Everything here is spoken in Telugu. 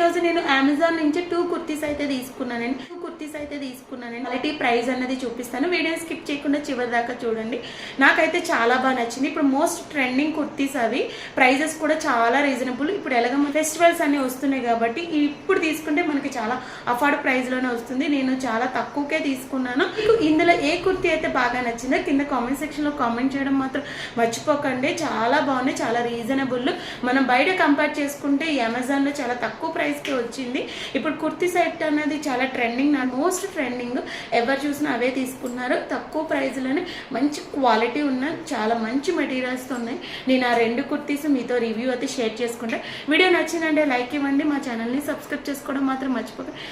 ఈరోజు నేను అమెజాన్ నుంచి 2 కుర్తీస్ అయితే తీసుకున్నానండి. క్వాలిటీ ప్రైస్ అన్నది చూపిస్తాను. వీడియో స్కిప్ చేయకుండా చివరి దాకా చూడండి. నాకైతే చాలా బాగా నచ్చింది. ఇప్పుడు మోస్ట్ ట్రెండింగ్ కుర్తీస్ అవి. ప్రైజెస్ కూడా చాలా రీజనబుల్. ఇప్పుడు ఎలాగ ఫెస్టివల్స్ అన్ని వస్తున్నాయి కాబట్టి ఇప్పుడు తీసుకుంటే మనకి చాలా అఫోర్డ్ ప్రైస్లోనే వస్తుంది. నేను చాలా తక్కువకే తీసుకున్నాను. ఇందులో ఏ కుర్తీ అయితే బాగా నచ్చిందో కింద కామెంట్ సెక్షన్లో కామెంట్ చేయడం మాత్రం మర్చిపోకండి. చాలా బాగుంది, చాలా రీజనబుల్. మనం బయట కంపేర్ చేసుకుంటే ఈ అమెజాన్లో చాలా తక్కువ ప్రైస్కే వచ్చింది. ఇప్పుడు కుర్తీ సెట్ అనేది చాలా ట్రెండింగ్, నా మోస్ట్ ట్రెండింగ్. ఎవరు చూసినా అవే తీసుకున్నారు. తక్కువ ప్రైస్లోనే మంచి క్వాలిటీ ఉన్న చాలా మంచి మెటీరియల్స్తో ఉన్నాయి. నేను ఆ 2 కుర్తీస్ మీతో రివ్యూ అయితే షేర్ చేసుకుంటే, వీడియో నచ్చిందంటే లైక్ ఇవ్వండి. మా ఛానల్ని సబ్స్క్రైబ్ చేసుకోవడం మాత్రం మర్చిపోకండి.